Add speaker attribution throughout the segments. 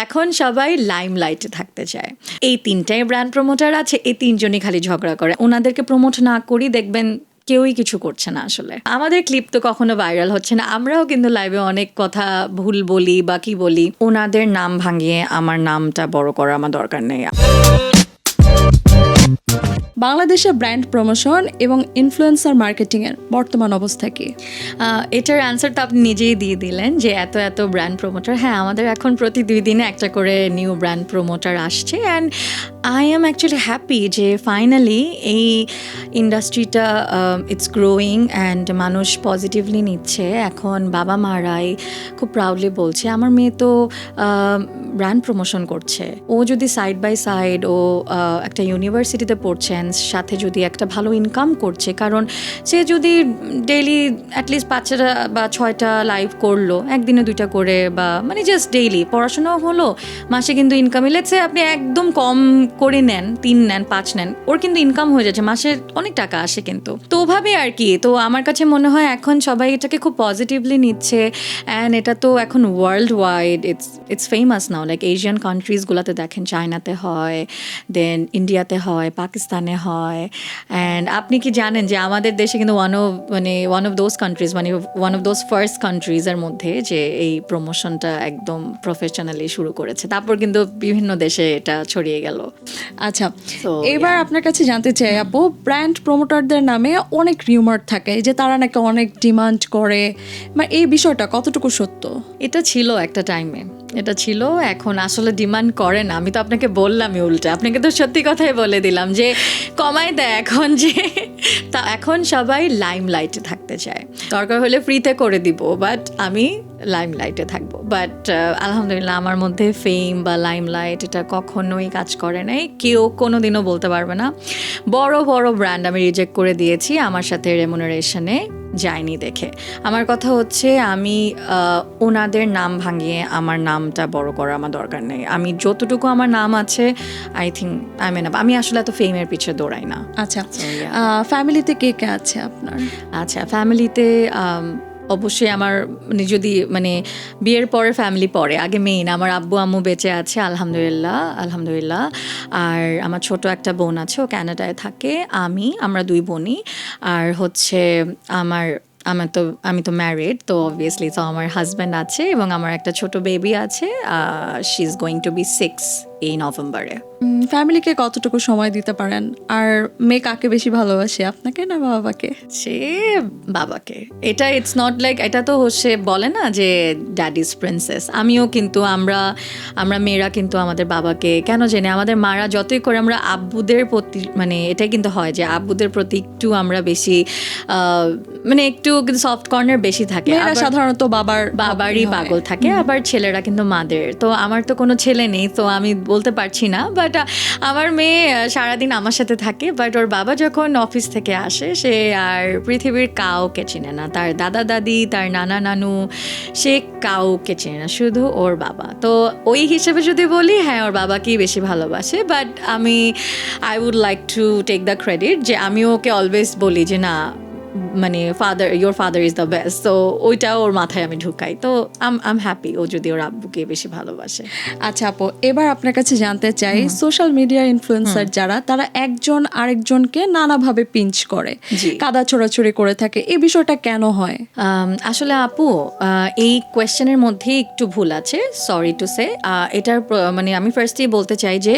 Speaker 1: এখন সবাই লাইমলাইটে থাকতে চায়। এই তিনটাই ব্র্যান্ড প্রমোটার আছে, এই তিনজনই খালি ঝগড়া করে। ওনাদেরকে প্রমোট না করি দেখবেন কেউই কিছু করছে না। আসলে আমাদের ক্লিপ তো কখনো ভাইরাল হচ্ছে না, আমরাও কিন্তু লাইভে অনেক কথা ভুল বলি বা কি বলি। ওনাদের নাম ভাঙিয়ে আমার নামটা বড় করা আমার দরকার নেই।
Speaker 2: বাংলাদেশে ব্র্যান্ড প্রমোশন এবং ইনফ্লুয়েন্সার মার্কেটিংয়ের বর্তমান অবস্থা কি?
Speaker 1: এটার অ্যান্সার তো আপনি নিজেই দিয়ে দিলেন যে এত এত ব্র্যান্ড প্রমোটার। হ্যাঁ, আমাদের এখন প্রতি 2 দিনে একটা করে নিউ ব্র্যান্ড প্রমোটার আসছে। And I am actually happy যে ফাইনালি এই ইন্ডাস্ট্রিটা ইটস গ্রোয়িং অ্যান্ড মানুষ পজিটিভলি নিচ্ছে। এখন বাবা মারাই খুব প্রাউডলি বলছে আমার মেয়ে তো ব্র্যান্ড প্রমোশন করছে। ও যদি সাইড বাই সাইড ও একটা ইউনিভার্সিটিতে পড়ছেন, সাথে যদি একটা ভালো ইনকাম করছে, কারণ সে যদি ডেইলি অ্যাটলিস্ট 5টা বা 6টা লাইভ করলো, একদিনে 2টা করে, বা মানে জাস্ট ডেইলি পড়াশোনাও হলো, মাসে কিন্তু ইনকাম এলেছে। আপনি একদম কম করে নেন, 3 নেন, 5 নেন, ওর কিন্তু ইনকাম হয়ে যাচ্ছে, মাসে অনেক টাকা আসে কিন্তু। তো ওভাবে আর কি। তো আমার কাছে মনে হয় এখন সবাই এটাকে খুব পজিটিভলি নিচ্ছে। অ্যান্ড এটা তো এখন world wide it's famous now. Like Asian কান্ট্রিজগুলোতে দেখেন, চায়নাতে হয়, দেন ইন্ডিয়াতে হয়, পাকিস্তানে হয়। অ্যান্ড আপনি কি জানেন যে আমাদের দেশে কিন্তু ওয়ান অফ দোজ কান্ট্রিজ, মানে ওয়ান অফ দোজ ফার্স্ট কান্ট্রিজের মধ্যে যে এই প্রমোশনটা একদম প্রফেশনালি শুরু করেছে। তারপর কিন্তু বিভিন্ন দেশে এটা ছড়িয়ে গেল।
Speaker 2: আচ্ছা, এবার আপনার কাছে জানতে চাই আপু, ব্র্যান্ড প্রমোটারদের নামে অনেক রিউমার থাকে যে তারা নাকি অনেক ডিমান্ড করে, মানে এই বিষয়টা কতটুকু সত্য?
Speaker 1: এটা ছিল একটা টাইমে, এটা ছিল। এখন আসলে ডিমান্ড করে না। আমি তো আপনাকে বললামই উল্টা, আপনাকে তো সত্যি কথাই বলে দিলাম যে কমাই দেয় এখন, যে তা এখন সবাই লাইমলাইটে থাকতে চায়। দরকার হলে ফ্রিতে করে দিব, বাট আমি লাইমলাইটে থাকবো। বাট আলহামদুলিল্লাহ আমার মধ্যে ফেম বা লাইমলাইট এটা কখনোই কাজ করে নাই। কেউ কোনো দিনও বলতে পারবে না। বড় বড় ব্র্যান্ড আমি রিজেক্ট করে দিয়েছি আমার সাথে রেমুনারেশনে যায়নি দেখে। আমার কথা হচ্ছে আমি ওনাদের নাম ভাঙিয়ে আমার নামটা বড় করা আমার দরকার নেই। আমি যতটুকু আমার নাম আছে আই থিঙ্ক আমি আসলে এত ফেমের পিছিয়ে দৌড়াই না।
Speaker 2: আচ্ছা, ফ্যামিলিতে কে কে আছে আপনার?
Speaker 1: আচ্ছা, ফ্যামিলিতে অবশ্যই আমার যদি বিয়ের পরে ফ্যামিলি পরে, আগে মেইন আমার আব্বু আম্মু বেঁচে আছে আলহামদুলিল্লাহ। আর আমার ছোট একটা বোন আছে, ও কানাডায় থাকে। আমরা 2 বোনই। আর হচ্ছে আমি তো ম্যারিড, তো অবভিয়াসলি তো আমার হাজব্যান্ড আছে এবং আমার একটা ছোট বেবি আছে। She is going to be 6 এই নভেম্বরে।
Speaker 2: ফ্যামিলিকে কতটুকু সময় দিতে পারেন? আর মেয়ে কাকে বেশি ভালোবাসে, আপনাকে না বাবাকে?
Speaker 1: সে বাবাকে। এটা ইটস নট লাইক, এটা তো হচ্ছে বলে না যে ড্যাডিস প্রিন্সেস। আমিও কিন্তু আমরা মেয়েরা কিন্তু আমাদের বাবাকে কেন জেনে, আমাদের মারা যতই করে আমরা আব্বুদের প্রতি এটাই কিন্তু হয় যে আব্বুদের প্রতি একটু আমরা বেশি একটু সফট কর্নার বেশি থাকে।
Speaker 2: সাধারণত বাবারই
Speaker 1: পাগল থাকে, আবার ছেলেরা কিন্তু মাদের। তো আমার তো কোনো ছেলে নেই, তো আমি বলতে পারছি না। বাট আমার মেয়ে সারাদিন আমার সাথে থাকে। বাট ওর বাবা যখন অফিস থেকে আসে, সে আর পৃথিবীর কাউকে চিনে না। তার দাদা দাদি, তার নানা নানু, সে কাউকে চিনে না, শুধু ওর বাবা। তো ওই হিসেবে যদি বলি, হ্যাঁ ওর বাবাকেই বেশি ভালোবাসে। But I would like to take the credit যে আমি ওকে অলওয়েজ বলি যে না, your father is the best. তো ওইটাও ওর মাথায় আমি ঢুকাই। তো আম হ্যাপি ও যদি ওর আব্বুকে বেশি ভালোবাসে।
Speaker 2: আচ্ছা আপু, এবার আপনার কাছে জানতে চাই, সোশ্যাল মিডিয়া ইনফ্লুয়েন্সার যারা, তারা একজন আরেকজনকে নানাভাবে পিঞ্চ করে, কাদা ছোড়াছুড়ি করে থাকে, এই বিষয়টা কেন হয়?
Speaker 1: আসলে আপু, এই কোয়েশ্চেনের মধ্যে একটু ভুল আছে, সরি টু সে। এটার আমি ফার্স্টেই বলতে চাই যে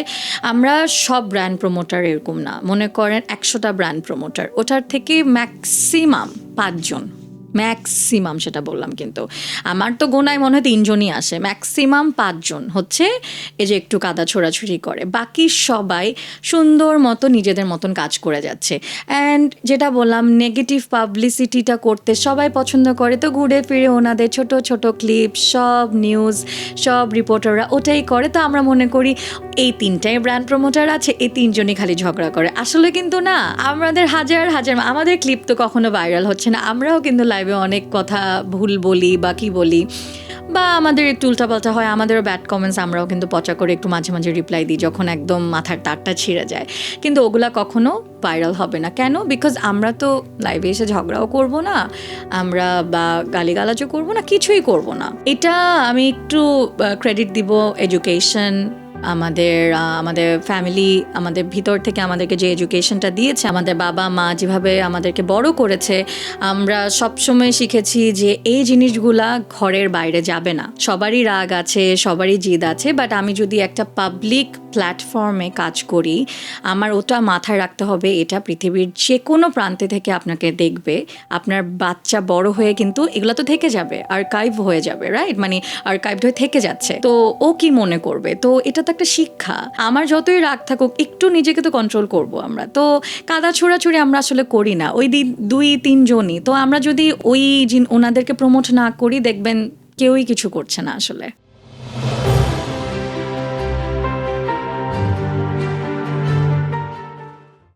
Speaker 1: আমরা সব ব্র্যান্ড প্রমোটার এরকম না। মনে করেন 100টা ব্র্যান্ড প্রমোটার, ওটার থেকে ম্যাক্সিমাম 5 জন, ম্যাক্সিমাম সেটা বললাম, কিন্তু আমার তো গোনায় মনে হয় 3 জনই আসে। ম্যাক্সিমাম 5 জন হচ্ছে এই যে একটু কাদা ছোড়াছুড়ি করে, বাকি সবাই সুন্দর মতো নিজেদের মতন কাজ করে যাচ্ছে। অ্যান্ড যেটা বললাম, নেগেটিভ পাবলিসিটিটা করতে সবাই পছন্দ করে। তো ঘুরে ফিরে ওনাদের ছোট ছোট ক্লিপ, সব নিউজ, সব রিপোর্টাররা ওটাই করে। তো আমরা মনে করি এই 3টাই ব্র্যান্ড প্রমোটার আছে, এই 3 জনই খালি ঝগড়া করে। আসলে কিন্তু না, আমাদের হাজার আমাদের ক্লিপ তো কখনো ভাইরাল হচ্ছে না। আমরাও কিন্তু লাইভে অনেক কথা ভুল বলি বা কি বলি, বা আমাদের একটু উল্টাপাল্টা হয়, আমাদেরও ব্যাড কমেন্টস আমরাও কিন্তু পচা করে একটু মাঝে মাঝে রিপ্লাই দিই যখন একদম মাথার তারটা ছিঁড়ে যায়। কিন্তু ওগুলা কখনো ভাইরাল হবে না। কেন? বিকজ আমরা তো লাইভে এসে ঝগড়াও করব না, আমরা বা গালিগালাজও করব না, কিছুই করব না। এটা আমি একটু ক্রেডিট দিব এডুকেশন, আমাদের ফ্যামিলি আমাদের ভিতর থেকে আমাদেরকে যে এডুকেশনটা দিয়েছে, আমাদের বাবা মা যেভাবে আমাদেরকে বড় করেছে, আমরা সবসময় শিখেছি যে এই জিনিসগুলা ঘরের বাইরে যাবে না। সবারই রাগ আছে, সবারই জিদ আছে, বাট আমি যদি একটা পাবলিক প্ল্যাটফর্মে কাজ করি, আমার ওটা মাথায় রাখতে হবে, এটা পৃথিবীর যে কোনো প্রান্তে থেকে আপনাকে দেখবে। আপনার বাচ্চা বড় হয়ে কিন্তু এগুলো তো থেকে যাবে, আর্কাইভ হয়ে যাবে, রাইট? মানে আর্কাইভ হয়ে থেকে যাচ্ছে, তো ও কি মনে করবে? তো এটা তো একটা শিক্ষা। আমার যতই রাগ থাকুক, একটু নিজেকে তো কন্ট্রোল করব। আমরা তো কাদা ছোড়াছুড়ি আমরা আসলে করি না, ওই 2-3 জনই। তো আমরা যদি ওনাদেরকে প্রমোট না করি, দেখবেন কেউই কিছু করছে না আসলে।